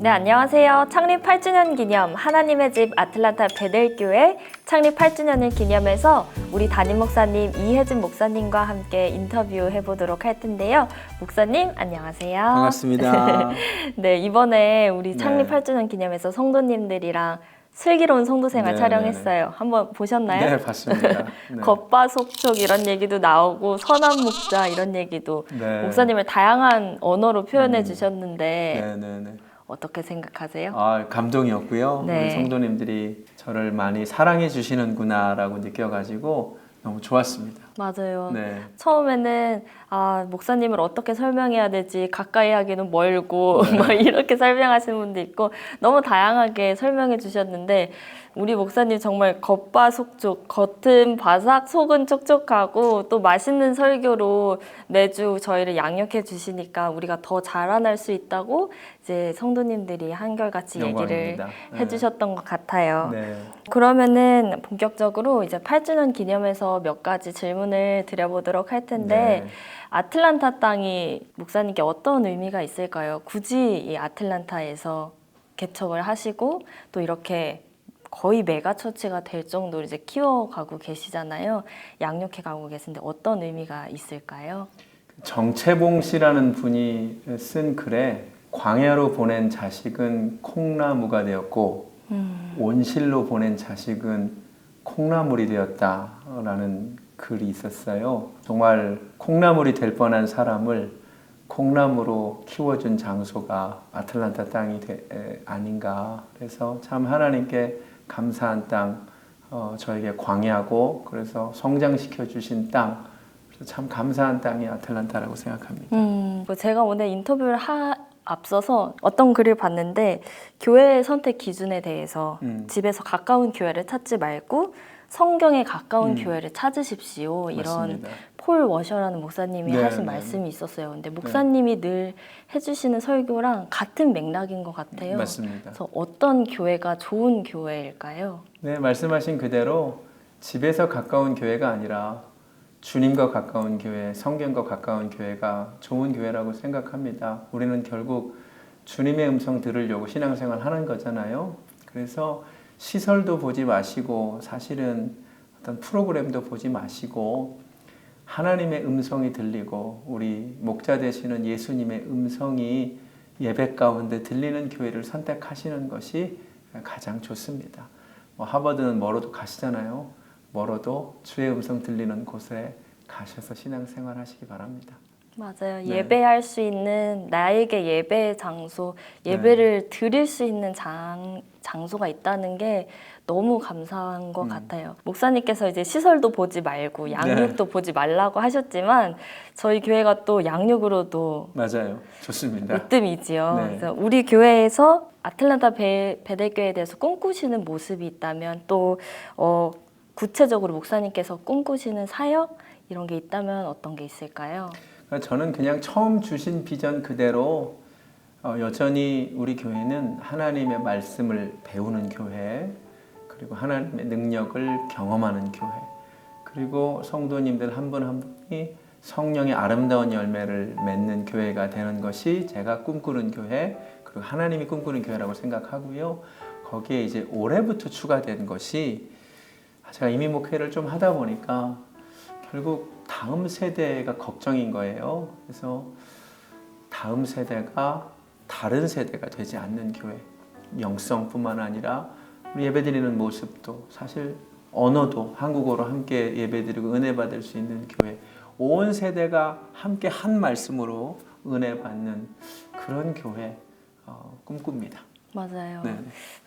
네, 안녕하세요. 창립 8주년 기념 하나님의 집 아틀란타 베델교회 창립 8주년을 기념해서 우리 담임 목사님 이혜진 목사님과 함께 인터뷰해 보도록 할 텐데요. 목사님, 안녕하세요. 반갑습니다. 네, 이번에 우리 창립 네. 8주년 기념해서 성도님들이랑 슬기로운 성도생활 네, 촬영했어요. 한번 보셨나요? 네, 봤습니다. 네. 겉바속촉 이런 얘기도 나오고 선한 목자 이런 얘기도 네. 목사님을 다양한 언어로 표현해 주셨는데 네, 네, 네. 어떻게 생각하세요? 감동이었고요. 네. 우리 성도님들이 저를 많이 사랑해 주시는구나라고 느껴가지고 너무 좋았습니다. 맞아요. 네. 처음에는 목사님을 어떻게 설명해야 되지? 가까이 하기는 멀고 막 이렇게 설명하시는 분도 있고 너무 다양하게 설명해 주셨는데 우리 목사님 정말 겉바속촉, 겉은 바삭, 속은 촉촉하고 또 맛있는 설교로 매주 저희를 양육해 주시니까 우리가 더 자라날 수 있다고 이제 성도님들이 한결같이 얘기를 영광입니다. 네. 해주셨던 것 같아요. 네. 그러면은 본격적으로 이제 8주년 기념해서 몇 가지 질문을 드려보도록 할 텐데 네. 아틀란타 땅이 목사님께 어떤 의미가 있을까요? 굳이 이 아틀란타에서 개척을 하시고 또 이렇게 거의 메가처치가 될 정도로 이제 키워가고 계시잖아요. 양육해가고 계신데 어떤 의미가 있을까요? 정채봉 씨라는 분이 쓴 글에 광야로 보낸 자식은 콩나무가 되었고 온실로 보낸 자식은 콩나물이 되었다라는 글이 있었어요. 정말 콩나물이 될 뻔한 사람을 콩나무로 키워준 장소가 아틀란타 땅이 아닌가. 그래서 참 하나님께 감사한 땅, 저에게 광야고 그래서 성장시켜 주신 땅, 그래서 참 감사한 땅이 아틀란타라고 생각합니다. 제가 오늘 인터뷰를 앞서서 어떤 글을 봤는데 교회 선택 기준에 대해서 집에서 가까운 교회를 찾지 말고 성경에 가까운 교회를 찾으십시오. 이런 맞습니다. 폴 워셔라는 목사님이 네, 하신 네. 말씀이 있었어요. 근데 목사님이 늘 해주시는 설교랑 같은 맥락인 것 같아요. 맞습니다. 그래서 어떤 교회가 좋은 교회일까요? 네, 말씀하신 그대로 집에서 가까운 교회가 아니라 주님과 가까운 교회, 성경과 가까운 교회가 좋은 교회라고 생각합니다. 우리는 결국 주님의 음성 들으려고 신앙생활 하는 거잖아요. 그래서 시설도 보지 마시고 사실은 어떤 프로그램도 보지 마시고 하나님의 음성이 들리고 우리 목자 되시는 예수님의 음성이 예배 가운데 들리는 교회를 선택하시는 것이 가장 좋습니다. 하버드는 멀어도 가시잖아요. 멀어도 주의 음성 들리는 곳에 가셔서 신앙생활 하시기 바랍니다. 맞아요. 네. 예배할 수 있는 나에게 예배의 장소, 예배를 드릴 수 있는 장소가 있다는 게 너무 감사한 것 같아요. 목사님께서 이제 시설도 보지 말고 양육도 보지 말라고 하셨지만 저희 교회가 또 양육으로도 맞아요. 좋습니다. 으뜸이지요. 네. 그래서 우리 교회에서 아틀란타 베델교회에 대해서 꿈꾸시는 모습이 있다면 또 구체적으로 목사님께서 꿈꾸시는 사역 이런 게 있다면 어떤 게 있을까요? 저는 그냥 처음 주신 비전 그대로 여전히 우리 교회는 하나님의 말씀을 배우는 교회, 그리고 하나님의 능력을 경험하는 교회, 그리고 성도님들 한 분 한 분이 성령의 아름다운 열매를 맺는 교회가 되는 것이 제가 꿈꾸는 교회, 그리고 하나님이 꿈꾸는 교회라고 생각하고요. 거기에 이제 올해부터 추가된 것이 제가 이민 목회를 좀 하다 보니까 결국 다음 세대가 걱정인 거예요. 그래서 다음 세대가 다른 세대가 되지 않는 교회, 영성뿐만 아니라 우리 예배드리는 모습도 사실 언어도 한국어로 함께 예배드리고 은혜 받을 수 있는 교회, 온 세대가 함께 한 말씀으로 은혜 받는 그런 교회 꿈꿉니다. 맞아요. 네.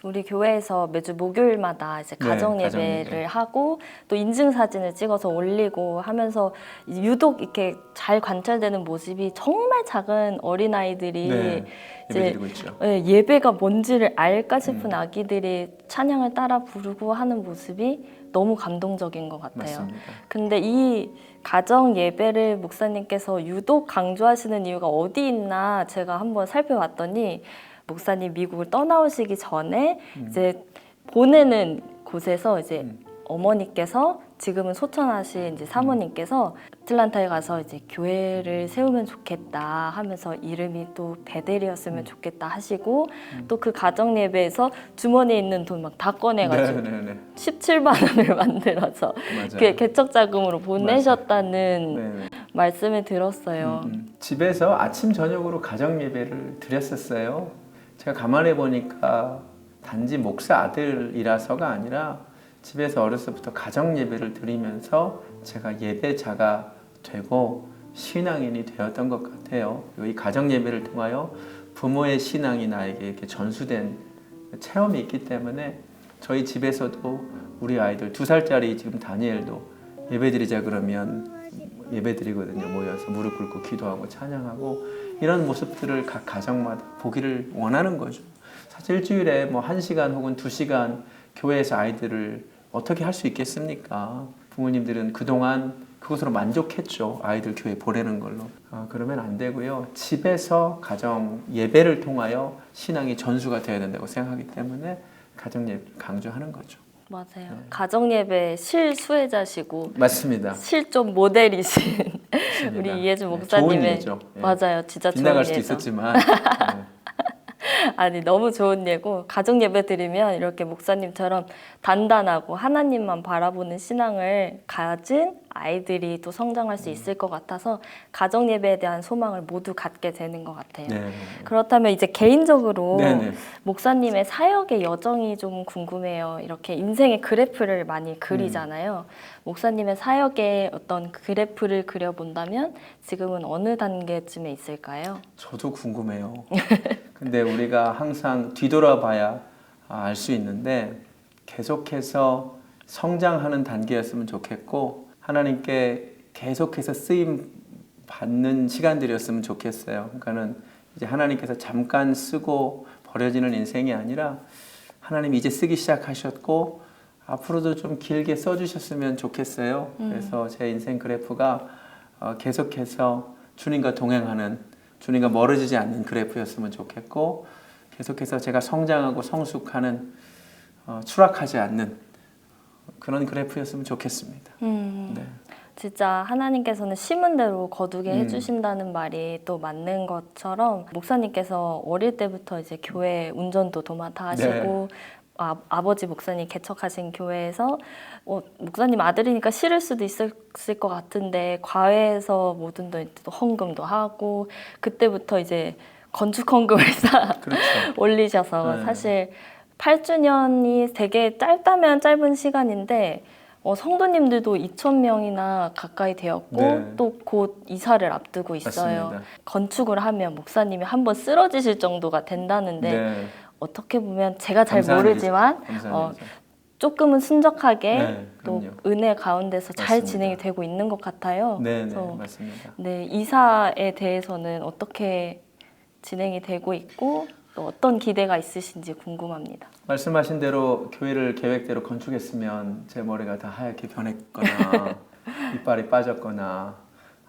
우리 교회에서 매주 목요일마다 이제 가정 네, 예배를 가정 예배. 하고 또 인증 사진을 찍어서 올리고 하면서 유독 이렇게 잘 관찰되는 모습이 정말 작은 어린 아이들이 네, 이제 예배드리고 있죠. 예배가 뭔지를 알까 싶은 아기들이 찬양을 따라 부르고 하는 모습이 너무 감동적인 것 같아요. 맞습니다. 근데 이 가정 예배를 목사님께서 유독 강조하시는 이유가 어디 있나 제가 한번 살펴봤더니 목사님 미국을 떠나오시기 전에 이제 보내는 곳에서 이제 어머니께서 지금은 소천하신 이제 사모님께서 애틀란타에 가서 이제 교회를 세우면 좋겠다 하면서 이름이 또 베델이었으면 좋겠다 하시고 또 그 가정 예배에서 주머니에 있는 돈 막 다 꺼내가지고 네네네. 17만 원을 만들어서 맞아요. 그 개척 자금으로 보내셨다는 네네. 말씀을 들었어요. 집에서 아침 저녁으로 가정 예배를 드렸었어요. 제가 가만히 보니까 단지 목사 아들이라서가 아니라 집에서 어렸을 때부터 가정 예배를 드리면서 제가 예배자가 되고 신앙인이 되었던 것 같아요. 그리고 이 가정 예배를 통하여 부모의 신앙이 나에게 이렇게 전수된 체험이 있기 때문에 저희 집에서도 우리 아이들 2살짜리 지금 다니엘도 예배드리자 그러면 예배드리거든요. 모여서 무릎 꿇고 기도하고 찬양하고 이런 모습들을 각 가정마다 보기를 원하는 거죠. 사실 일주일에 뭐 1시간 혹은 2시간 교회에서 아이들을 어떻게 할 수 있겠습니까? 부모님들은 그동안 그것으로 만족했죠. 아이들 교회 보내는 걸로. 그러면 안 되고요. 집에서 가정 예배를 통하여 신앙이 전수가 되어야 된다고 생각하기 때문에 가정 예배를 강조하는 거죠. 맞아요. 네. 가정 예배 실수혜자시고 맞습니다. 실존 모델이신 맞습니다. 우리 이해준 네, 목사님의 좋은 예죠. 예. 맞아요. 진짜 좋은 빗나갈 수도 예죠. 있었지만 네. 아니 너무 좋은 예고 가정 예배 드리면 이렇게 목사님처럼 단단하고 하나님만 바라보는 신앙을 가진 아이들이 또 성장할 수 있을 것 같아서 가정 예배에 대한 소망을 모두 갖게 되는 것 같아요. 네. 그렇다면 이제 개인적으로 네네. 목사님의 사역의 여정이 좀 궁금해요. 이렇게 인생의 그래프를 많이 그리잖아요. 목사님의 사역의 어떤 그래프를 그려본다면 지금은 어느 단계쯤에 있을까요? 저도 궁금해요. 근데 우리가 항상 뒤돌아봐야 알 수 있는데 계속해서 성장하는 단계였으면 좋겠고 하나님께 계속해서 쓰임 받는 시간들이었으면 좋겠어요. 그러니까는 이제 하나님께서 잠깐 쓰고 버려지는 인생이 아니라 하나님이 이제 쓰기 시작하셨고 앞으로도 좀 길게 써주셨으면 좋겠어요. 그래서 제 인생 그래프가 계속해서 주님과 동행하는 주님과 멀어지지 않는 그래프였으면 좋겠고 계속해서 제가 성장하고 성숙하는 추락하지 않는 그런 그래프였으면 좋겠습니다. 네. 진짜 하나님께서는 심은 대로 거두게 해주신다는 말이 또 맞는 것처럼 목사님께서 어릴 때부터 이제 교회 운전도 도맡아 하시고 아버지 목사님 개척하신 교회에서 목사님 아들이니까 싫을 수도 있을 것 같은데 과외해서 모든 또 헌금도 하고 그때부터 이제 건축 헌금을 그렇죠. 올리셔서 네. 사실 8주년이 되게 짧다면 짧은 시간인데 성도님들도 2,000명이나 가까이 되었고 네. 또 곧 이사를 앞두고 있어요. 맞습니다. 건축을 하면 목사님이 한번 쓰러지실 정도가 된다는데 네. 어떻게 보면 제가 잘 감사한 모르지만 일이죠. 감사한 일이죠. 조금은 순적하게 네, 또 그럼요. 은혜 가운데서 잘 맞습니다. 진행이 되고 있는 것 같아요. 네, 그래서 맞습니다. 네, 이사에 대해서는 어떻게 진행이 되고 있고 또 어떤 기대가 있으신지 궁금합니다. 말씀하신 대로 교회를 계획대로 건축했으면 제 머리가 다 하얗게 변했거나 이빨이 빠졌거나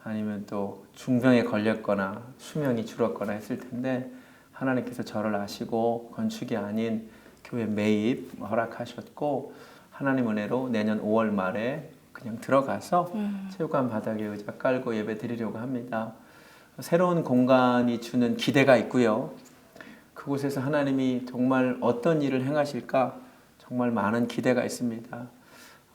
아니면 또 중병에 걸렸거나 수명이 줄었거나 했을 텐데 하나님께서 저를 아시고 건축이 아닌 교회 매입 허락하셨고 하나님 은혜로 내년 5월 말에 그냥 들어가서 체육관 바닥에 의자 깔고 예배 드리려고 합니다. 새로운 공간이 주는 기대가 있고요. 그곳에서 하나님이 정말 어떤 일을 행하실까 정말 많은 기대가 있습니다.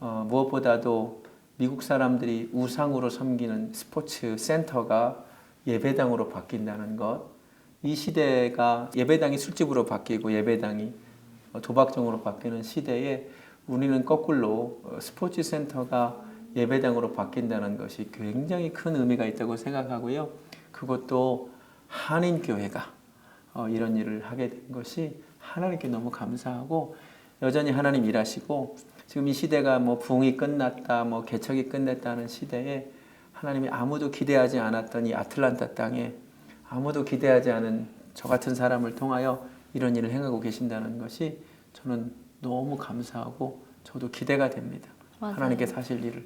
무엇보다도 미국 사람들이 우상으로 섬기는 스포츠 센터가 예배당으로 바뀐다는 것. 이 시대가 예배당이 술집으로 바뀌고 예배당이 도박장으로 바뀌는 시대에 우리는 거꾸로 스포츠 센터가 예배당으로 바뀐다는 것이 굉장히 큰 의미가 있다고 생각하고요. 그것도 한인교회가 이런 일을 하게 된 것이 하나님께 너무 감사하고 여전히 하나님 일하시고 지금 이 시대가 뭐 부흥이 끝났다, 뭐 개척이 끝났다는 시대에 하나님이 아무도 기대하지 않았던 이 아틀란타 땅에 아무도 기대하지 않은 저 같은 사람을 통하여 이런 일을 행하고 계신다는 것이 저는 너무 감사하고 저도 기대가 됩니다. 맞아요. 하나님께서 하실 일을.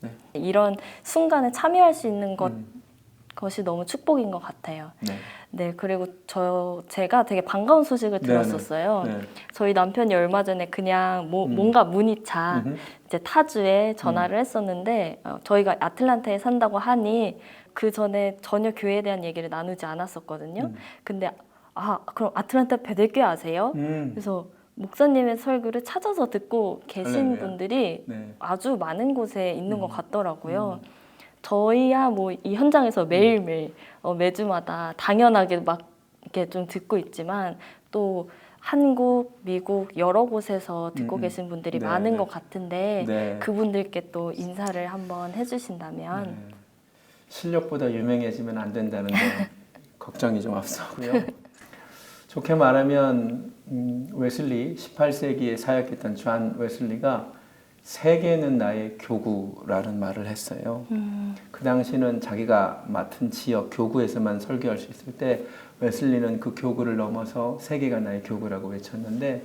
네. 이런 순간에 참여할 수 있는 것 것이 너무 축복인 것 같아요. 네. 네, 그리고 제가 되게 반가운 소식을 들었었어요. 네. 저희 남편이 얼마 전에 그냥 음. 뭔가 문의차 음흠. 이제 타주에 전화를 했었는데 저희가 아틀란타에 산다고 하니 그 전에 전혀 교회에 대한 얘기를 나누지 않았었거든요. 근데 그럼 아틀란타 베들교회 아세요? 그래서 목사님의 설교를 찾아서 듣고 계신 할렐루야. 분들이 네. 아주 많은 곳에 있는 것 같더라고요. 저희야 뭐 이 현장에서 매일매일 매주마다 당연하게 막 이렇게 좀 듣고 있지만 또 한국, 미국 여러 곳에서 듣고 계신 분들이 네, 많은 네. 것 같은데 네. 그분들께 또 인사를 한번 해주신다면 네. 실력보다 유명해지면 안 된다는데 걱정이 좀 앞서고요. 좋게 말하면 웨슬리 18세기에 사역했던 존 웨슬리가 세계는 나의 교구라는 말을 했어요. 그 당시는 자기가 맡은 지역 교구에서만 설교할 수 있을 때 웨슬리는 그 교구를 넘어서 세계가 나의 교구라고 외쳤는데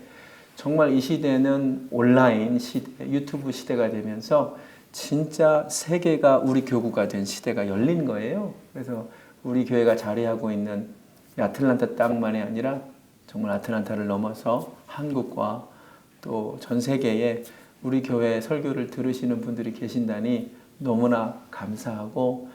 정말 이 시대는 온라인 시대, 유튜브 시대가 되면서 진짜 세계가 우리 교구가 된 시대가 열린 거예요. 그래서 우리 교회가 자리하고 있는 아틀란타 땅만이 아니라 정말 아틀란타를 넘어서 한국과 또 전 세계에 우리 교회 설교를 들으시는 분들이 계신다니 너무나 감사하고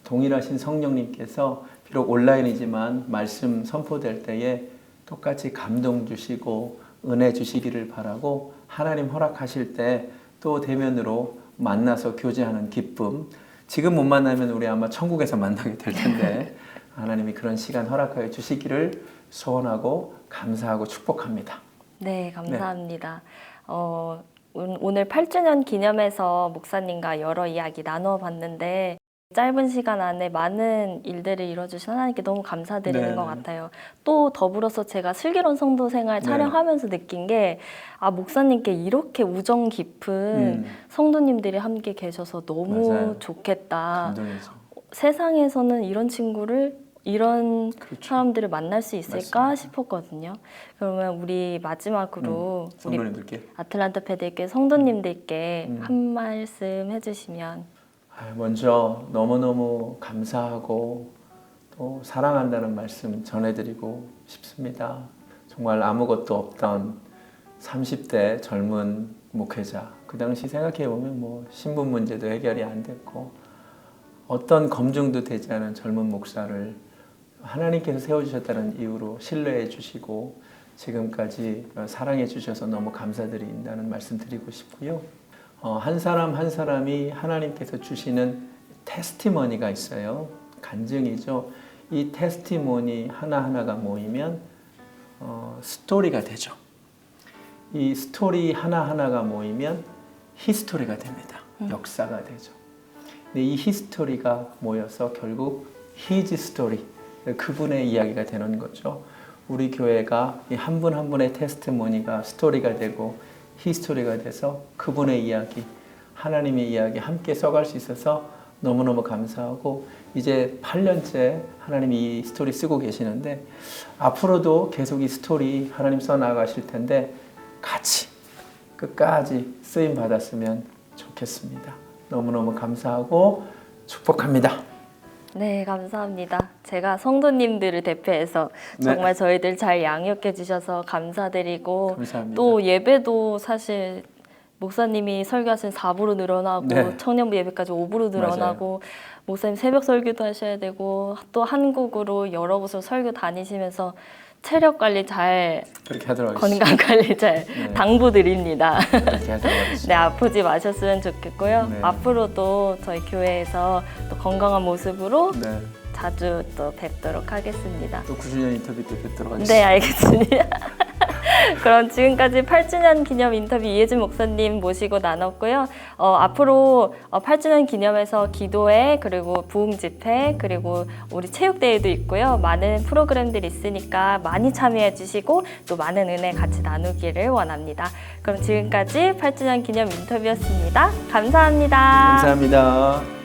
동일하신 성령님께서 비록 온라인이지만 말씀 선포될 때에 똑같이 감동 주시고 은혜 주시기를 바라고 하나님 허락하실 때 또 대면으로 만나서 교제하는 기쁨 지금 못 만나면 우리 아마 천국에서 만나게 될 텐데 하나님이 그런 시간 허락하여 주시기를 소원하고 감사하고 축복합니다. 네, 감사합니다. 오늘 8주년 기념해서 목사님과 여러 이야기 나누어 봤는데 짧은 시간 안에 많은 일들을 이뤄주신 하나님께 너무 감사드리는 네. 것 같아요. 또 더불어서 제가 슬기로운 성도 생활 네. 촬영하면서 느낀 게 목사님께 이렇게 우정 깊은 성도님들이 함께 계셔서 너무 맞아요. 좋겠다. 감동이죠. 세상에서는 이런 그렇죠. 사람들을 만날 수 있을까 맞습니다. 싶었거든요. 그러면 우리 마지막으로 우리 성도님들께 아틀란타 베들교회 성도님들께 한 말씀 해주시면. 먼저 너무너무 감사하고 또 사랑한다는 말씀 전해드리고 싶습니다. 정말 아무것도 없던 30대 젊은 목회자 그 당시 생각해보면 뭐 신분 문제도 해결이 안 됐고 어떤 검증도 되지 않은 젊은 목사를 하나님께서 세워주셨다는 이유로 신뢰해 주시고 지금까지 사랑해 주셔서 너무 감사드린다는 말씀 드리고 싶고요. 한 사람 한 사람이 하나님께서 주시는 테스티머니가 있어요. 간증이죠. 이 테스티머니 하나하나가 모이면 스토리가 되죠. 이 스토리 하나하나가 모이면 히스토리가 됩니다. 역사가 되죠. 근데 이 히스토리가 모여서 결국 히즈 스토리, 그분의 이야기가 되는 거죠. 우리 교회가 이 한 분 한 분의 테스티머니가 스토리가 되고 히스토리가 돼서 그분의 이야기, 하나님의 이야기 함께 써갈 수 있어서 너무너무 감사하고 이제 8년째 하나님이 이 스토리 쓰고 계시는데 앞으로도 계속 이 스토리 하나님 써나가실 텐데 같이 끝까지 쓰임 받았으면 좋겠습니다. 너무너무 감사하고 축복합니다. 네, 감사합니다. 제가 성도님들을 대표해서 네. 정말 저희들 잘 양육해 주셔서 감사드리고 감사합니다. 또 예배도 사실 목사님이 설교하신 4부로 늘어나고 네. 청년부 예배까지 5부로 늘어나고 목사님 새벽 설교도 하셔야 되고 또 한국으로 여러 곳으로 설교 다니시면서 체력 관리 잘 그렇게 하도록 하겠습니다. 건강 관리 잘 네. 당부드립니다. 그렇게 하도록 하겠습니다. 네, 아프지 마셨으면 좋겠고요. 네. 앞으로도 저희 교회에서 또 건강한 모습으로 네. 자주 또 뵙도록 하겠습니다. 또 9주년 인터뷰 때 뵙도록 하겠습니다. 네, 알겠습니다. 그럼 지금까지 8주년 기념 인터뷰 이혜준 목사님 모시고 나눴고요. 앞으로 8주년 기념해서 기도회 그리고 부흥 집회 그리고 우리 체육대회도 있고요. 많은 프로그램들이 있으니까 많이 참여해 주시고 또 많은 은혜 같이 나누기를 원합니다. 그럼 지금까지 8주년 기념 인터뷰였습니다. 감사합니다. 감사합니다.